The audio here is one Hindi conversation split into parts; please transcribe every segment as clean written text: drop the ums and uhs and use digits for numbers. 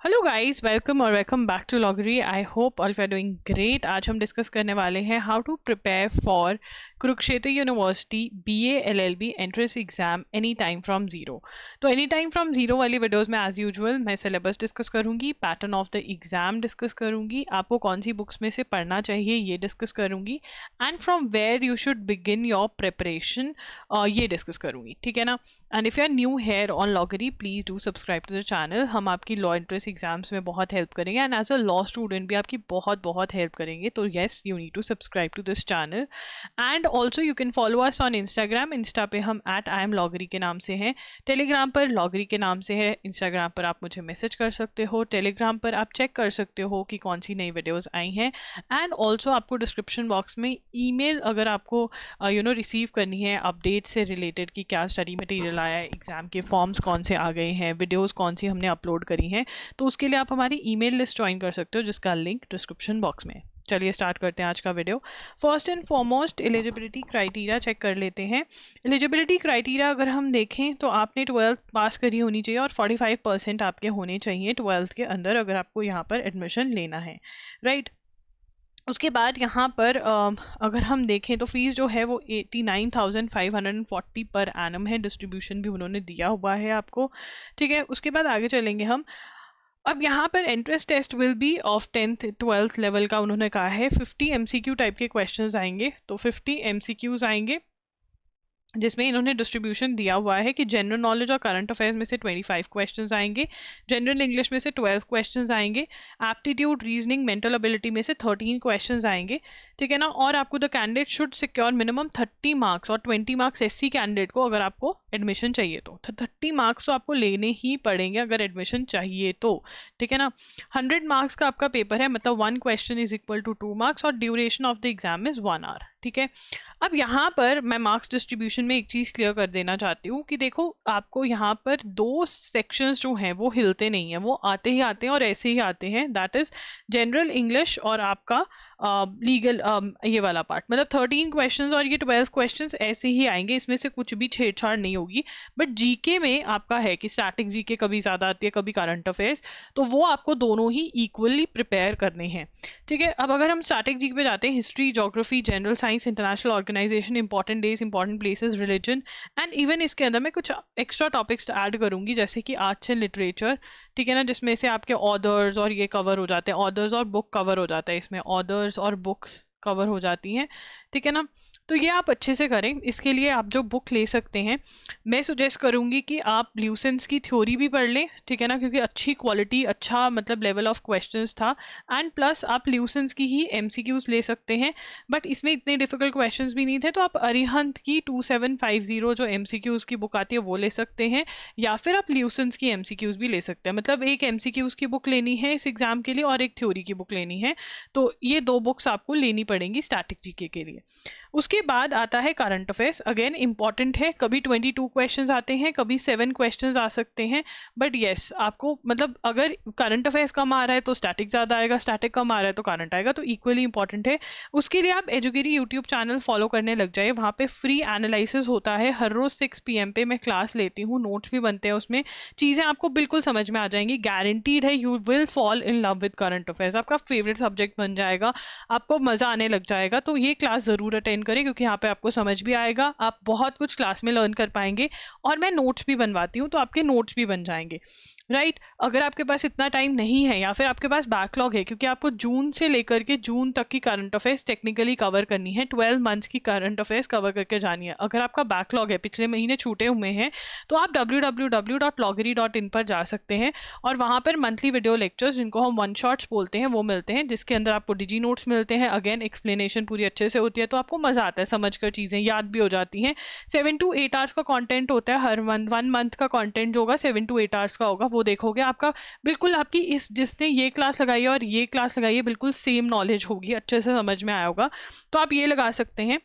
हेलो गाइस, वेलकम और वेलकम बैक टू लॉगरी। I hope all you are doing great. आज हम डिस्कस करने वाले हैं how to prepare for Kurukshetra university BA LLB entrance exam any time from zero. तो एनी टाइम फ्रॉम जीरो वाली वीडियोस में एज यूजुअल मैं सिलेबस डिस्कस करूंगी, pattern of the exam discuss करूंगी, आपको कौन सी बुक्स में से पढ़ना चाहिए ये डिस्कस करूंगी, and from where you should begin your preparation ये डिस्कस करूंगी, ठीक है ना। And if you are new here on लॉगरी, please do subscribe to the channel. हम आपकी लॉ एंट्रेंस एग्जाम्स में बहुत हेल्प करेंगे and as a law student भी आपकी बहुत बहुत हेल्प करेंगे। तो yes, you need to subscribe to this channel and also you can follow us on Instagram. Insta पे हम @IamLoggery के नाम से हैं, टेलीग्राम पर लॉगरी के नाम से है, इंस्टाग्राम पर आप मुझे मैसेज कर सकते हो, टेलीग्राम पर आप चेक कर सकते हो कि कौन सी नई वीडियोस आई हैं। एंड ऑल्सो आपको डिस्क्रिप्शन बॉक्स में ईमेल अगर आपको रिसीव करनी है अपडेट से रिलेटेड कि क्या स्टडी मटेरियल आया है, एग्जाम के फॉर्म्स कौन से आ गए हैं, वीडियोस कौन सी हमने अपलोड करी हैं, तो उसके लिए आप हमारी ईमेल लिस्ट ज्वाइन कर सकते हो जिसका लिंक डिस्क्रिप्शन बॉक्स में है। चलिए स्टार्ट करते हैं आज का video. First and foremost eligibility criteria check कर लेते हैं। एलिजिबिलिटी क्राइटेरिया अगर हम देखें तो आपने 12th पास करी होनी चाहिए और 45% आपके होने चाहिए 12th के अंदर अगर आपको यहाँ पर एडमिशन लेना है, राइट। उसके बाद यहाँ पर अगर हम देखें तो फीस जो है वो 89,540 पर एनम है। डिस्ट्रीब्यूशन भी उन्होंने दिया हुआ है आपको, ठीक है। उसके बाद आगे चलेंगे हम। अब यहाँ पर entrance test will be of 10th 12th level का उन्होंने कहा है। 50 एमसीक्यू टाइप के क्वेश्चंस आएंगे, तो 50 एमसीक्यूज आएंगे जिसमें इन्होंने डिस्ट्रीब्यूशन दिया हुआ है कि जनरल नॉलेज और करंट अफेयर्स में से 25 क्वेश्चंस आएंगे, जनरल इंग्लिश में से 12 क्वेश्चंस आएंगे, एप्टीट्यूड रीजनिंग मेंटल एबिलिटी में से 13 क्वेश्चंस आएंगे, ठीक है ना। और आपको the candidate should secure minimum 30 marks और 20 मार्क्स एससी कैंडिडेट को अगर आपको एडमिशन चाहिए तो 30 मार्क्स तो आपको लेने ही पड़ेंगे अगर एडमिशन चाहिए तो, ठीक है ना। 100 मार्क्स का आपका पेपर है, मतलब 1 question is equal to 2 marks और duration of the exam is 1 hour, ठीक है। अब यहाँ पर मैं मार्क्स डिस्ट्रीब्यूशन में एक चीज क्लियर कर देना चाहती हूँ कि देखो आपको यहाँ पर दो सेक्शंस जो हैं वो हिलते नहीं हैं, वो आते ही आते हैं और ऐसे ही आते हैं। दैट इज जनरल इंग्लिश और आपका लीगल ये वाला पार्ट, मतलब 13 क्वेश्चंस और ये 12 क्वेश्चंस ऐसे ही आएंगे, इसमें से कुछ भी छेड़छाड़ नहीं होगी। बट जीके में आपका है कि स्टैटिक जीके कभी ज्यादा आती है कभी करंट अफेयर्स, तो वो आपको दोनों ही इक्वली प्रिपेयर करने हैं, ठीक है। अब अगर हम स्टैटिक जीके पे जाते हैं, history, geography, general science, international organization, important days, important places, religion and even इसके अंदर मैं कुछ एक्स्ट्रा टॉपिक्स ऐड करूंगी जैसे कि आर्ट्स एंड लिटरेचर, ठीक है ना, जिसमें से आपके ऑथर्स और ये कवर हो जाते हैं, ऑथर्स और बुक कवर हो जाता है, इसमें ऑथर्स और बुक्स कवर हो जाती हैं, ठीक है ना। तो ये आप अच्छे से करें। इसके लिए आप जो बुक ले सकते हैं, मैं सुजेस्ट करूंगी कि आप ल्यूसेंस की थ्योरी भी पढ़ लें, ठीक है ना, क्योंकि अच्छी क्वालिटी, अच्छा मतलब लेवल ऑफ क्वेश्चंस था। एंड प्लस आप ल्यूसेंस की ही एमसीक्यूज ले सकते हैं, बट इसमें इतने डिफिकल्ट क्वेश्चंस भी नहीं थे, तो आप अरिहंत की 2750 जो एमसीक्यूज की बुक आती है वो ले सकते हैं, या फिर आप ल्यूसेंस की एमसीक्यूज भी ले सकते हैं। मतलब एक एमसीक्यूज की बुक लेनी है इस एग्जाम के लिए और एक थ्योरी की बुक लेनी है, तो ये दो बुक्स आपको लेनी पड़ेंगी स्टैटिक जीके के लिए। उसके बाद आता है करंट अफेयर्स। अगेन इंपॉर्टेंट है, कभी 22 क्वेश्चंस आते हैं, कभी 7 क्वेश्चंस आ सकते हैं, बट यस आपको मतलब अगर करंट अफेयर्स कम आ रहा है तो स्टैटिक ज्यादा आएगा, स्टैटिक कम आ रहा है तो करंट आएगा, तो इक्वली इंपॉर्टेंट है। उसके लिए आप एजुकेरी यूट्यूब चैनल फॉलो करने लग जाए, वहां पे फ्री एनालिसिस होता है, हर रोज 6 PM पे मैं क्लास लेती हूँ, नोट्स भी बनते हैं उसमें, चीजें आपको बिल्कुल समझ में आ जाएंगी, गारंटीड है। You will fall in love with current affairs, आपका फेवरेट सब्जेक्ट बन जाएगा, आपको मजा आने लग जाएगा। तो ये क्लास जरूर अटेंड करें क्योंकि यहाँ पे आपको समझ भी आएगा, आप बहुत कुछ क्लास में लर्न कर पाएंगे, और मैं नोट्स भी बनवाती हूँ तो आपके नोट्स भी बन जाएंगे, राइट। अगर आपके पास इतना टाइम नहीं है या फिर आपके पास बैकलॉग है, क्योंकि आपको जून से लेकर के जून तक की करंट अफेयर्स टेक्निकली कवर करनी है, 12 मंथ्स की करंट अफेयर्स कवर करके जानी है। अगर आपका बैकलॉग है, पिछले महीने छूटे हुए हैं, तो आप www.loggery.in पर जा सकते हैं और वहां पर मंथली वीडियो लेक्चर्स, जिनको हम वन शॉट्स बोलते हैं, वो मिलते हैं, जिसके अंदर आपको डिजी नोट्स मिलते हैं। अगेन एक्सप्लेनेशन पूरी अच्छे से होती है, तो आपको मजा आता है, समझकर चीजें याद भी हो जाती हैं। 7 to 8 आवर्स का कंटेंट होता है हर मंथ, 1 मंथ का कंटेंट जो होगा 7 to 8 आवर्स का होगा, वो देखोगे आपका बिल्कुल आपकी इस जिसने ये क्लास लगाई है और ये क्लास लगाई है बिल्कुल सेम नॉलेज होगी, अच्छे से समझ में आया होगा, तो आप ये लगा सकते हैं।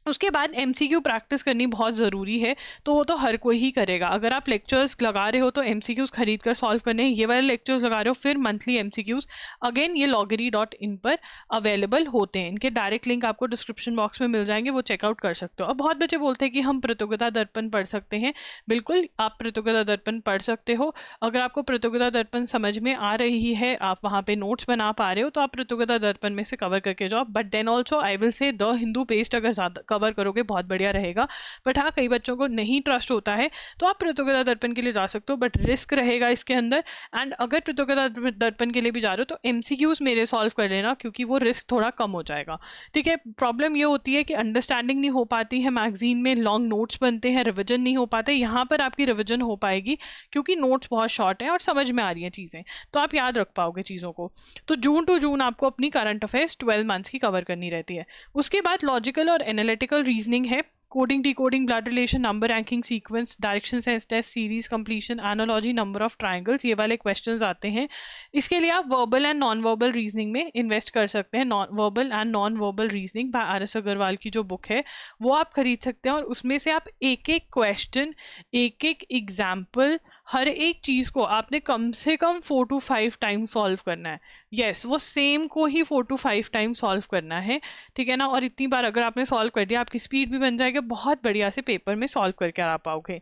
उसके बाद एमसीक्यू प्रैक्टिस करनी बहुत ज़रूरी है, तो वो तो हर कोई ही करेगा। अगर आप लेक्चर्स लगा रहे हो तो एमसीक्यूज खरीद कर सॉल्व करने हैं, ये वाले लेक्चर्स लगा रहे हो फिर मंथली एमसीक्यूज अगेन ये loggery.in पर अवेलेबल होते हैं। इनके डायरेक्ट लिंक आपको डिस्क्रिप्शन बॉक्स में मिल जाएंगे, वो चेकआउट कर सकते हो। अब बहुत बच्चे बोलते हैं कि हम प्रतियोगिता दर्पण पढ़ सकते हैं। बिल्कुल आप प्रतियोगिता दर्पण पढ़ सकते हो। अगर आपको प्रतियोगिता दर्पण समझ में आ रही है, आप वहाँ पे नोट्स बना पा रहे हो, तो आप प्रतियोगिता दर्पण में से कवर करके जाओ। But then also I will say the Hindu paste अगर ज्यादा कवर करोगे बहुत बढ़िया रहेगा। बट हाँ, कई बच्चों को नहीं ट्रस्ट होता है तो आप प्रतियोगिता दर्पण के लिए जा सकते हो, बट रिस्क रहेगा इसके अंदर। एंड अगर प्रतियोगिता दर्पण के लिए भी जा रहे हो तो एमसीक्यूज मेरे सॉल्व कर लेना, क्योंकि वो रिस्क थोड़ा कम हो जाएगा। ठीक है, प्रॉब्लम ये होती है कि अंडरस्टैंडिंग नहीं हो पाती है, मैगजीन में लॉन्ग नोट्स बनते हैं, रिविजन नहीं हो पाते। यहाँ पर आपकी रिविजन हो पाएगी क्योंकि नोट्स बहुत शॉर्ट हैं और समझ में आ रही हैं चीजें, तो आप याद रख पाओगे चीजों को। तो जून टू जून आपको अपनी करंट अफेयर्स 12 मंथ्स की कवर करनी रहती है। उसके बाद लॉजिकल और एनालिटिकल रीजनिंग है, coding, decoding, blood relation, number ranking, sequence, direction sense test, series completion, analogy, number of triangles, ये वाले क्वेश्चंस आते हैं। इसके लिए आप verbal and non verbal reasoning में इन्वेस्ट कर सकते हैं। Verbal and non verbal reasoning by R S. Agarwal की जो बुक है वो आप खरीद सकते हैं, और उसमें से आप एक एक क्वेश्चन, एक एक एग्जाम्पल, हर एक चीज को आपने कम से कम 4 to 5 टाइम सॉल्व करना है। यस, वो सेम को ही 4 to 5 टाइम सॉल्व करना है। ठीक है ना, और इतनी बार अगर आपने सॉल्व कर दिया, आपकी स्पीड भी बन जाएगी, बहुत बढ़िया से पेपर में सॉल्व करके आ पाओगे।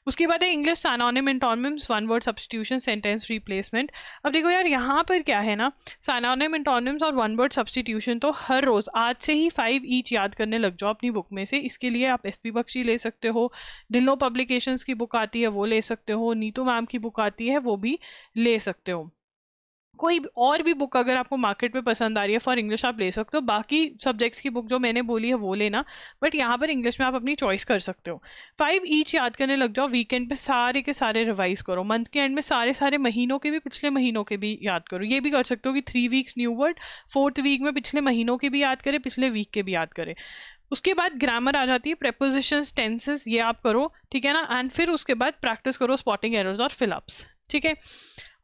उसके बाद है English synonym antonyms, one word substitution, sentence replacement. अब देखो यार, यहाँ पर क्या है ना, सिनोनिम एंटोनिम्स और वन वर्ड सब्स्टिट्यूशन तो हर रोज आज से ही 5 ईच याद करने लग जाओ अपनी बुक में से। इसके लिए आप एसपी बख्शी ले सकते हो, डिल्लो पब्लिकेशंस की बुक आती है वो ले सकते हो, नीतू मैम की बुक आती है वो भी ले सकते हो। कोई और भी बुक अगर आपको मार्केट में पसंद आ रही है फॉर इंग्लिश आप ले सकते हो। बाकी सब्जेक्ट्स की बुक जो मैंने बोली है वो लेना, बट यहाँ पर इंग्लिश में आप अपनी चॉइस कर सकते हो। 5 ईच याद करने लग जाओ, वीकेंड पे सारे के सारे रिवाइज करो, मंथ के एंड में सारे सारे महीनों के भी, पिछले महीनों के भी याद करो। ये भी कर सकते हो कि 3 weeks new word, 4th week में पिछले महीनों के भी याद करें, पिछले वीक के भी याद करें। उसके बाद ग्रामर आ जाती है, प्रेपोजिशंस, टेंसेस, ये आप करो। ठीक है ना, एंड फिर उसके बाद प्रैक्टिस करो स्पॉटिंग एरर्स और फिलअप्स। ठीक है,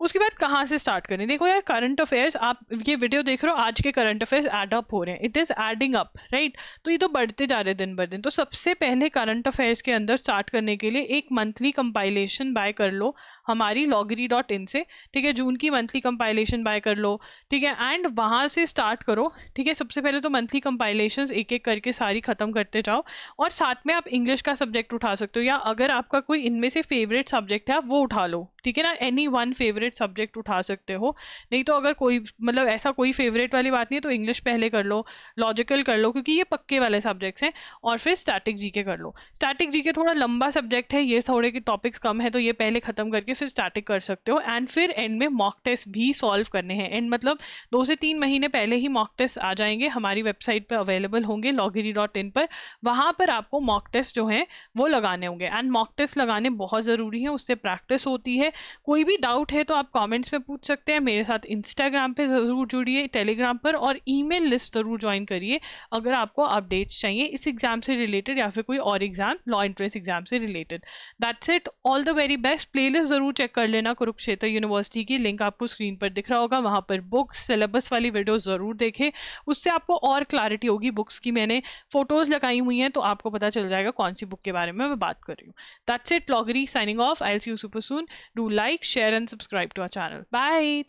उसके बाद कहाँ से स्टार्ट करें? देखो यार, करंट अफेयर्स, आप ये वीडियो देख रहे हो, आज के करंट अफेयर्स एड अप हो रहे हैं, it is adding up, right? तो ये तो बढ़ते जा रहे हैं दिन ब दिन। तो सबसे पहले करंट अफेयर्स के अंदर स्टार्ट करने के लिए एक मंथली कंपाइलेशन बाय कर लो हमारी loggery.in से। ठीक है, जून की मंथली कंपाइलेशन बाय कर लो। ठीक है, एंड वहां से स्टार्ट करो। ठीक है, सबसे पहले तो मंथली कंपाइलेशंस एक एक करके सारी खत्म करते जाओ, और साथ में आप इंग्लिश का सब्जेक्ट उठा सकते हो, या अगर आपका कोई इनमें से फेवरेट सब्जेक्ट है आप वो उठा लो। ठीक है ना, एनी वन फेवरेट सब्जेक्ट उठा सकते हो। नहीं तो अगर कोई मतलब ऐसा कोई फेवरेट वाली बात नहीं है तो इंग्लिश पहले कर लो, लॉजिकल कर लो, क्योंकि ये पक्के वाले सब्जेक्ट्स हैं, और फिर स्टैटिक जीके कर लो। स्टैटिक जीके थोड़ा लंबा सब्जेक्ट है, ये थोड़े के टॉपिक्स कम है, तो ये पहले खत्म करके फिर स्टैटिक कर सकते हो। एंड फिर एंड में मॉक टेस्ट भी सॉल्व करने हैं। एंड मतलब 2 से 3 महीने पहले ही मॉक टेस्ट आ जाएंगे, हमारी वेबसाइट पर अवेलेबल होंगे loggery.in पर। वहां पर आपको मॉक टेस्ट जो है वो लगाने होंगे, एंड मॉक टेस्ट लगाने बहुत जरूरी है, उससे प्रैक्टिस होती है। कोई भी डाउट है तो आप कमेंट्स में पूछ सकते हैं। मेरे साथ इंस्टाग्राम पे जरूर जुड़िए, टेलीग्राम पर, और ईमेल लिस्ट जरूर ज्वाइन करिए अगर आपको अपडेट्स चाहिए इस एग्जाम से रिलेटेड या फिर कोई और एग्जाम, लॉ एंट्रेंस एग्जाम से related. That's it, all the very best. Playlist जरूर चेक कर लेना कुरुक्षेत्र यूनिवर्सिटी की, लिंक आपको स्क्रीन पर दिख रहा होगा, वहां पर बुक्स, सिलेबस वाली वीडियो जरूर देखें, उससे आपको और क्लैरिटी होगी। बुक्स की मैंने फोटोज लगाई हुई हैं तो आपको पता चल जाएगा कौन सी बुक के बारे में मैं बात कर रही हूँ। दैट्स इट, लॉगरी signing off. I will see you super soon. Do like, share and subscribe to our channel. Bye.